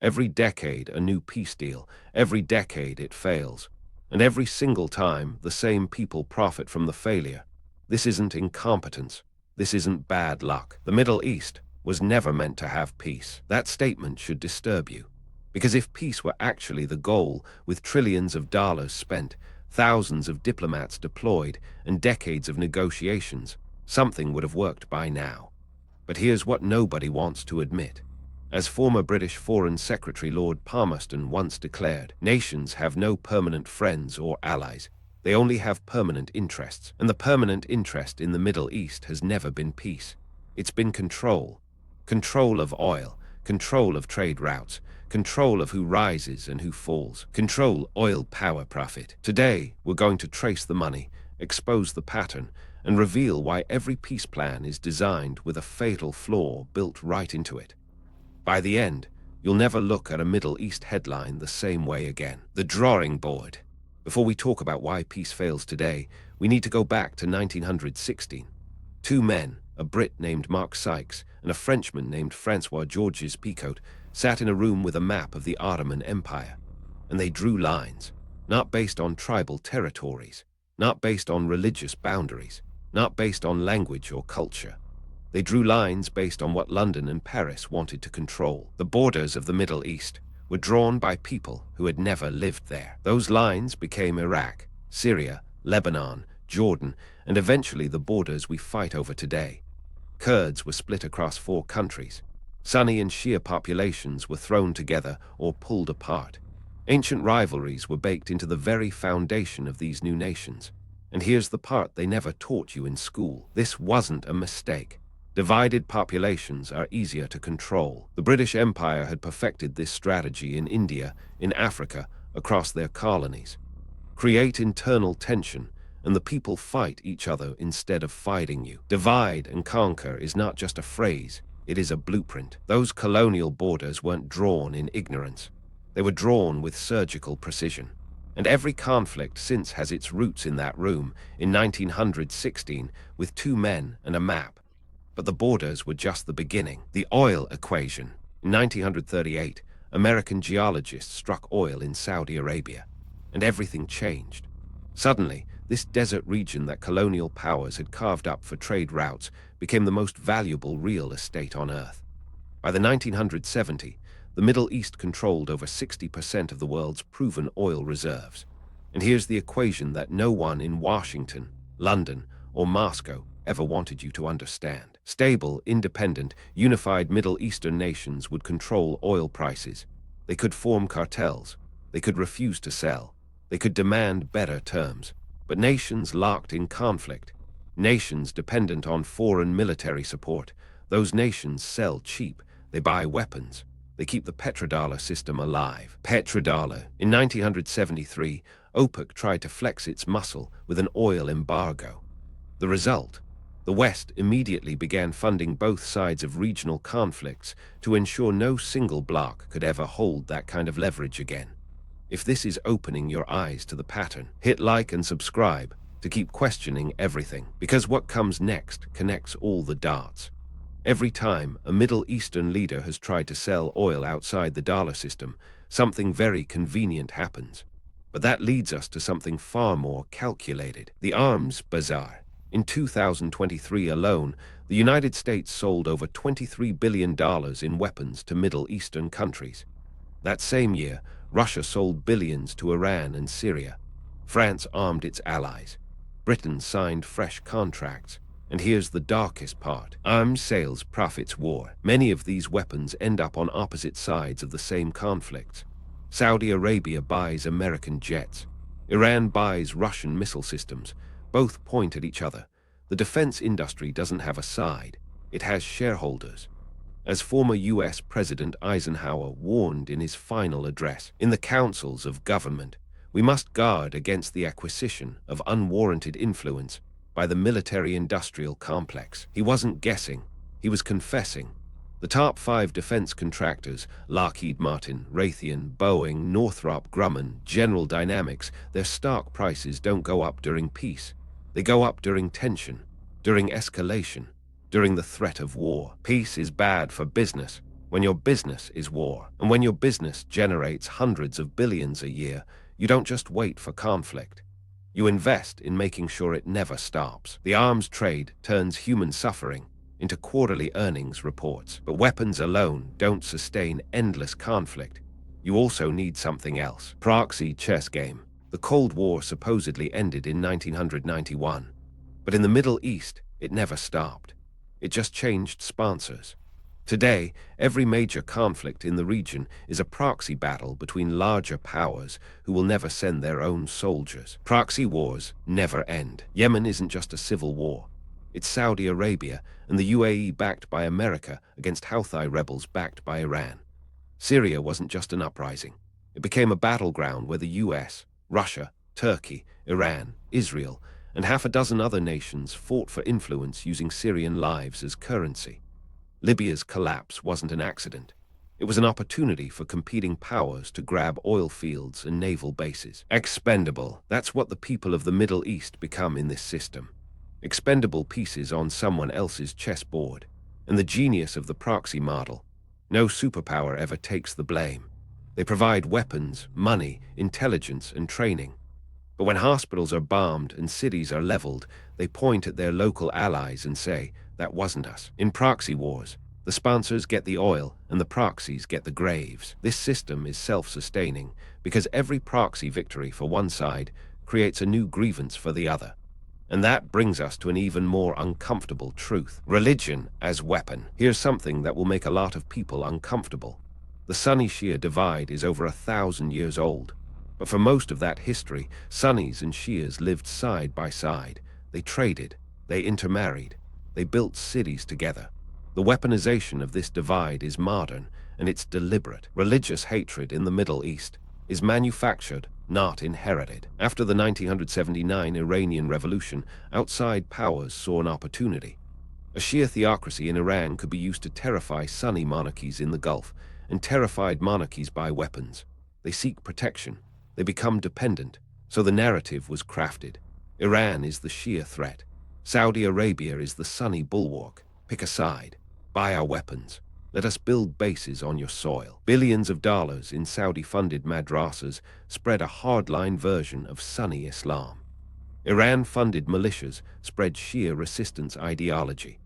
Every decade a new peace deal, every decade it fails. And every single time the same people profit from the failure. This isn't incompetence. This isn't bad luck. The Middle East was never meant to have peace. That statement should disturb you. Because if peace were actually the goal, with trillions of dollars spent, thousands of diplomats deployed, and decades of negotiations, something would have worked by now. But here's what nobody wants to admit. As former British Foreign Secretary Lord Palmerston once declared, nations have no permanent friends or allies. They only have permanent interests. And the permanent interest in the Middle East has never been peace. It's been control. Control of oil, control of trade routes, control of who rises and who falls, control oil power profit. Today, we're going to trace the money, expose the pattern, and reveal why every peace plan is designed with a fatal flaw built right into it. By the end, you'll never look at a Middle East headline the same way again. The drawing board. Before we talk about why peace fails today, we need to go back to 1916. Two men, a Brit named Mark Sykes and a Frenchman named Francois-Georges Picot, sat in a room with a map of the Ottoman Empire. And they drew lines, not based on tribal territories, not based on religious boundaries, not based on language or culture. They drew lines based on what London and Paris wanted to control. The borders of the Middle East were drawn by people who had never lived there. Those lines became Iraq, Syria, Lebanon, Jordan, and eventually the borders we fight over today. Kurds were split across 4 countries. Sunni and Shia populations were thrown together or pulled apart. Ancient rivalries were baked into the very foundation of these new nations. And here's the part they never taught you in school. This wasn't a mistake. Divided populations are easier to control. The British Empire had perfected this strategy in India, in Africa, across their colonies. Create internal tension, and the people fight each other instead of fighting you. Divide and conquer is not just a phrase, it is a blueprint. Those colonial borders weren't drawn in ignorance. They were drawn with surgical precision. And every conflict since has its roots in that room, in 1916, with 2 men and a map. But the borders were just the beginning. The oil equation. In 1938, American geologists struck oil in Saudi Arabia, and everything changed. Suddenly, this desert region that colonial powers had carved up for trade routes became the most valuable real estate on Earth. By the 1970s, the Middle East controlled over 60% of the world's proven oil reserves. And here's the equation that no one in Washington, London, or Moscow ever wanted you to understand. Stable, independent, unified Middle Eastern nations would control oil prices. They could form cartels. They could refuse to sell. They could demand better terms. But nations locked in conflict, nations dependent on foreign military support, those nations sell cheap. They buy weapons. They keep the petrodollar system alive. Petrodollar. In 1973, OPEC tried to flex its muscle with an oil embargo. The result? The West immediately began funding both sides of regional conflicts to ensure no single bloc could ever hold that kind of leverage again. If this is opening your eyes to the pattern, hit like and subscribe to keep questioning everything, because what comes next connects all the dots. Every time a Middle Eastern leader has tried to sell oil outside the dollar system, something very convenient happens. But that leads us to something far more calculated. The arms bazaar. In 2023 alone, the United States sold over $23 billion in weapons to Middle Eastern countries. That same year, Russia sold billions to Iran and Syria. France armed its allies. Britain signed fresh contracts. And here's the darkest part. Arms sales profits war. Many of these weapons end up on opposite sides of the same conflicts. Saudi Arabia buys American jets. Iran buys Russian missile systems. Both point at each other. The defense industry doesn't have a side. It has shareholders. As former U.S. President Eisenhower warned in his final address, in the councils of government, we must guard against the acquisition of unwarranted influence by the military-industrial complex. He wasn't guessing. He was confessing. The top 5 defense contractors, Lockheed Martin, Raytheon, Boeing, Northrop Grumman, General Dynamics, their stock prices don't go up during peace. They go up during tension, during escalation, during the threat of war. Peace is bad for business. when your business is war. And when your business generates hundreds of billions a year, you don't just wait for conflict. You invest in making sure it never stops. The arms trade turns human suffering into quarterly earnings reports. But weapons alone don't sustain endless conflict. You also need something else. Proxy chess game. The Cold War supposedly ended in 1991. But in the Middle East, it never stopped. It just changed sponsors. Today, every major conflict in the region is a proxy battle between larger powers who will never send their own soldiers. Proxy wars never end. Yemen isn't just a civil war. It's Saudi Arabia and the UAE backed by America against Houthi rebels backed by Iran. Syria wasn't just an uprising. It became a battleground where the US, Russia, Turkey, Iran, Israel, and half a dozen other nations fought for influence using Syrian lives as currency. Libya's collapse wasn't an accident. It was an opportunity for competing powers to grab oil fields and naval bases. Expendable, that's what the people of the Middle East become in this system. Expendable pieces on someone else's chessboard. And the genius of the proxy model: no superpower ever takes the blame. They provide weapons, money, intelligence, and training. But when hospitals are bombed and cities are leveled, they point at their local allies and say, "That wasn't us." In proxy wars, the sponsors get the oil and the proxies get the graves. This system is self-sustaining because every proxy victory for one side creates a new grievance for the other. And that brings us to an even more uncomfortable truth. Religion as weapon. Here's something that will make a lot of people uncomfortable. The Sunni-Shia divide is over 1,000 years old. But for most of that history, Sunnis and Shias lived side by side. They traded, they intermarried, they built cities together. The weaponization of this divide is modern, and it's deliberate. Religious hatred in the Middle East is manufactured, not inherited. After the 1979 Iranian Revolution, outside powers saw an opportunity. A Shia theocracy in Iran could be used to terrify Sunni monarchies in the Gulf, and terrified monarchies buy weapons. They seek protection. They become dependent. So the narrative was crafted. Iran is the Shia threat. Saudi Arabia is the Sunni bulwark. Pick a side. Buy our weapons. Let us build bases on your soil. Billions of dollars in Saudi-funded madrasas spread a hardline version of Sunni Islam. Iran-funded militias spread Shia resistance ideology.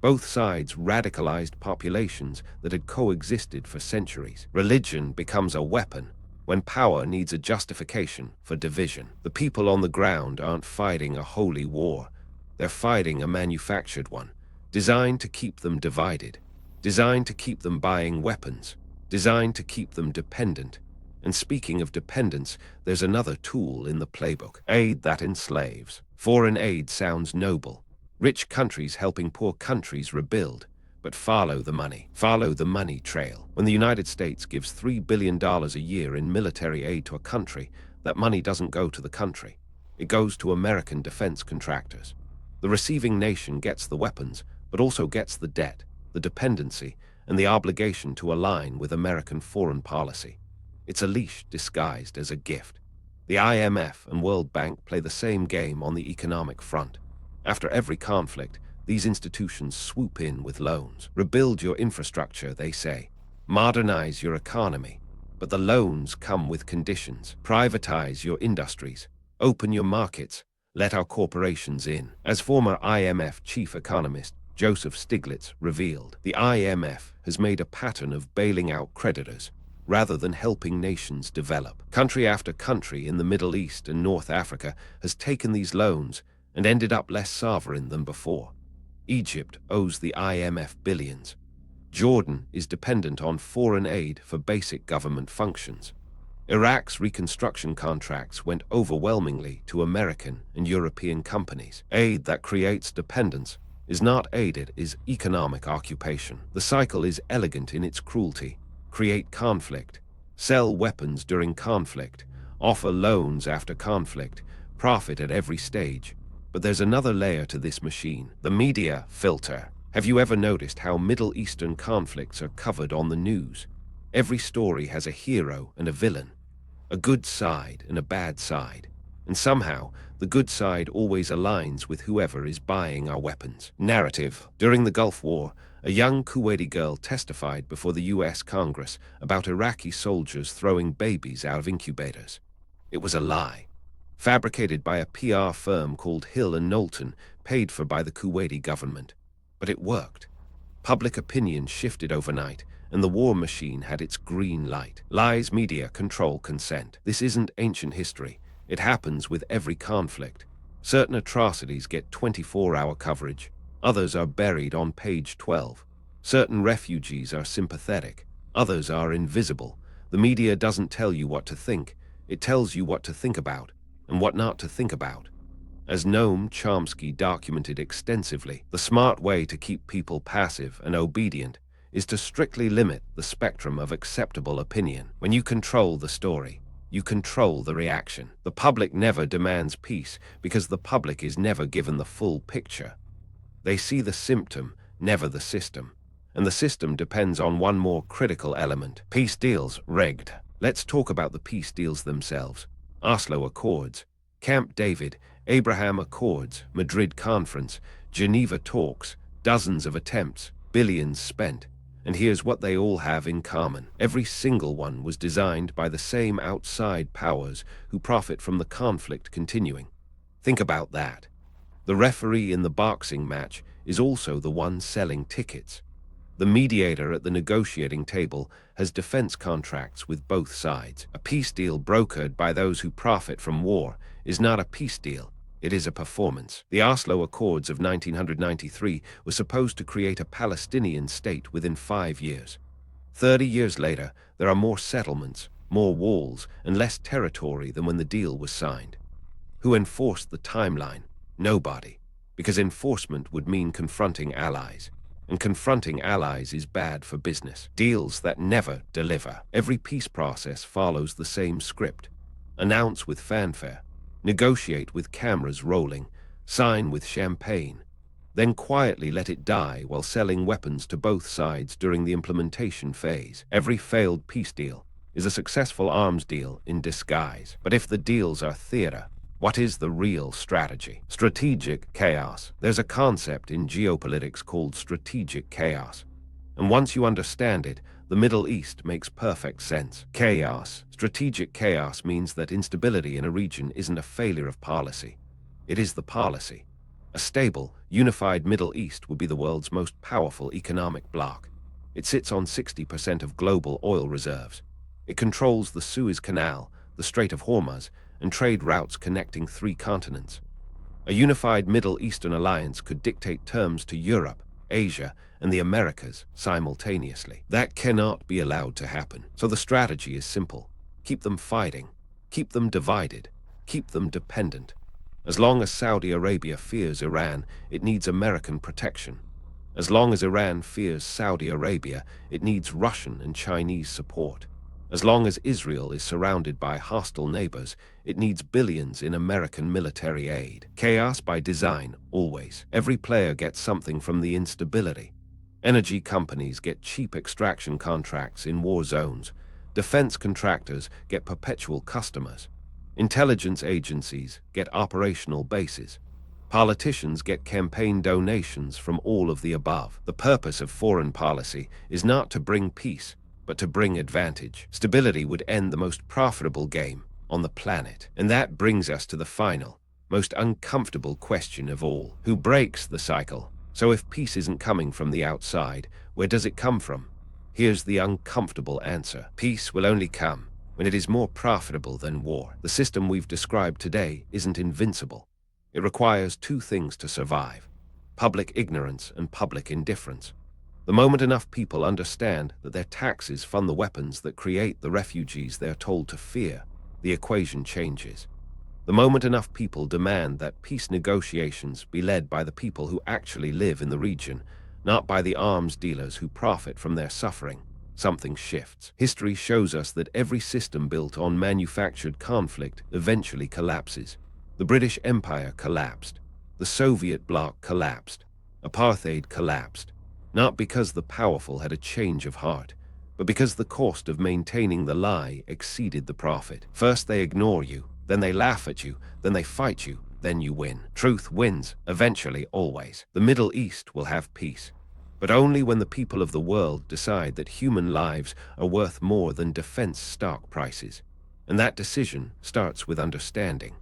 Both sides radicalized populations that had coexisted for centuries. Religion becomes a weapon when power needs a justification for division. The people on the ground aren't fighting a holy war. They're fighting a manufactured one, designed to keep them divided, designed to keep them buying weapons, designed to keep them dependent. And speaking of dependence, there's another tool in the playbook: aid that enslaves. Foreign aid sounds noble. Rich countries helping poor countries rebuild. But follow the money. Follow the money trail. When the United States gives $3 billion a year in military aid to a country, that money doesn't go to the country. It goes to American defense contractors. The receiving nation gets the weapons, but also gets the debt, the dependency, and the obligation to align with American foreign policy. It's a leash disguised as a gift. The IMF and World Bank play the same game on the economic front. After every conflict, these institutions swoop in with loans. Rebuild your infrastructure, they say. Modernize your economy. But the loans come with conditions. Privatize your industries. Open your markets. Let our corporations in. As former IMF chief economist Joseph Stiglitz revealed, the IMF has made a pattern of bailing out creditors rather than helping nations develop. Country after country in the Middle East and North Africa has taken these loans and ended up less sovereign than before. Egypt owes the IMF billions. Jordan is dependent on foreign aid for basic government functions. Iraq's reconstruction contracts went overwhelmingly to American and European companies. Aid that creates dependence is not aid, it is economic occupation. The cycle is elegant in its cruelty. Create conflict, sell weapons during conflict, offer loans after conflict, profit at every stage. But there's another layer to this machine: the media filter. Have you ever noticed how Middle Eastern conflicts are covered on the news? Every story has a hero and a villain, a good side and a bad side. And somehow, the good side always aligns with whoever is buying our weapons. Narrative. During the Gulf War, A young Kuwaiti girl testified before the US Congress about Iraqi soldiers throwing babies out of incubators. It was a lie, fabricated by a PR firm called Hill and Knowlton, paid for by the Kuwaiti government. But it worked. Public opinion shifted overnight, and the war machine had its green light. Lies media control consent. This isn't ancient history. It happens with every conflict. Certain atrocities get 24-hour coverage. Others are buried on page 12. Certain refugees are sympathetic. Others are invisible. The media doesn't tell you what to think. It tells you what to think about and what not to think about. As Noam Chomsky documented extensively, the smart way to keep people passive and obedient is to strictly limit the spectrum of acceptable opinion. When you control the story, you control the reaction. The public never demands peace because the public is never given the full picture. They see the symptom, never the system. And the system depends on one more critical element. Peace deals, rigged. Let's talk about the peace deals themselves. Oslo Accords, Camp David, Abraham Accords, Madrid Conference, Geneva talks, dozens of attempts, billions spent. And here's what they all have in common. Every single one was designed by the same outside powers who profit from the conflict continuing. Think about that. The referee in the boxing match is also the one selling tickets. The mediator at the negotiating table has defense contracts with both sides. A peace deal brokered by those who profit from war is not a peace deal. It is a performance. The Oslo Accords of 1993 were supposed to create a Palestinian state within 5 years. 30 years later, there are more settlements, more walls, and less territory than when the deal was signed. Who enforced the timeline? Nobody. Because enforcement would mean confronting allies. And confronting allies is bad for business. Deals that never deliver. Every peace process follows the same script. Announce with fanfare. Negotiate with cameras rolling. Sign with champagne. Then quietly let it die while selling weapons to both sides during the implementation phase. Every failed peace deal is a successful arms deal in disguise. But if the deals are theater, what is the real strategy? Strategic chaos. There's a concept in geopolitics called strategic chaos. And once you understand it, the Middle East makes perfect sense. Chaos. Strategic chaos means that instability in a region isn't a failure of policy. It is the policy. A stable, unified Middle East would be the world's most powerful economic bloc. It sits on 60% of global oil reserves. It controls the Suez Canal, the Strait of Hormuz, and trade routes connecting 3 continents. A unified Middle Eastern alliance could dictate terms to Europe, Asia, and the Americas simultaneously. That cannot be allowed to happen. So the strategy is simple. Keep them fighting. Keep them divided. Keep them dependent. As long as Saudi Arabia fears Iran, it needs American protection. As long as Iran fears Saudi Arabia, it needs Russian and Chinese support. As long as Israel is surrounded by hostile neighbors, it needs billions in American military aid. Chaos by design, always. Every player gets something from the instability. Energy companies get cheap extraction contracts in war zones. Defense contractors get perpetual customers. Intelligence agencies get operational bases. Politicians get campaign donations from all of the above. The purpose of foreign policy is not to bring peace, but to bring advantage. Stability would end the most profitable game on the planet. And that brings us to the final, most uncomfortable question of all. Who breaks the cycle? So if peace isn't coming from the outside, where does it come from? Here's the uncomfortable answer. Peace will only come when it is more profitable than war. The system we've described today isn't invincible. It requires 2 things to survive: public ignorance and public indifference. The moment enough people understand that their taxes fund the weapons that create the refugees they're told to fear, the equation changes. The moment enough people demand that peace negotiations be led by the people who actually live in the region, not by the arms dealers who profit from their suffering, something shifts. History shows us that every system built on manufactured conflict eventually collapses. The British Empire collapsed. The Soviet bloc collapsed. Apartheid collapsed. Not because the powerful had a change of heart, but because the cost of maintaining the lie exceeded the profit. First they ignore you, then they laugh at you, then they fight you, then you win. Truth wins, eventually, always. The Middle East will have peace. but only when the people of the world decide that human lives are worth more than defense stock prices. And that decision starts with understanding,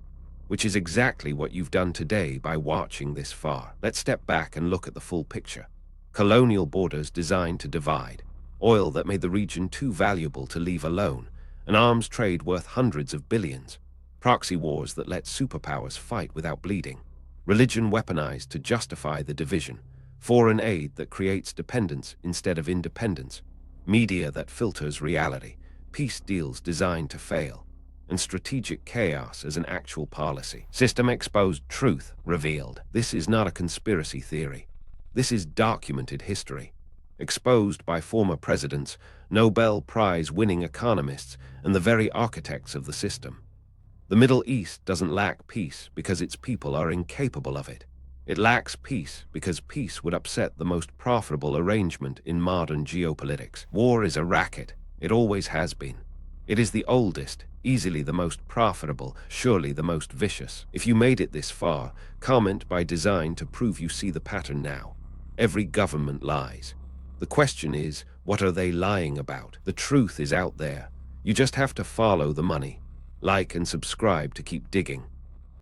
which is exactly what you've done today by watching this far. Let's step back and look at the full picture. Colonial borders designed to divide, oil that made the region too valuable to leave alone, an arms trade worth hundreds of billions, proxy wars that let superpowers fight without bleeding, religion weaponized to justify the division, foreign aid that creates dependence instead of independence, media that filters reality, peace deals designed to fail, and strategic chaos as an actual policy. System exposed, truth revealed. This is not a conspiracy theory. This is documented history, exposed by former presidents, Nobel Prize-winning economists, and the very architects of the system. The Middle East doesn't lack peace because its people are incapable of it. It lacks peace because peace would upset the most profitable arrangement in modern geopolitics. War is a racket. It always has been. It is the oldest, easily the most profitable, surely the most vicious. If you made it this far, comment by design to prove you see the pattern now. Every government lies. The question is, what are they lying about? The truth is out there. You just have to follow the money. Like and subscribe to keep digging.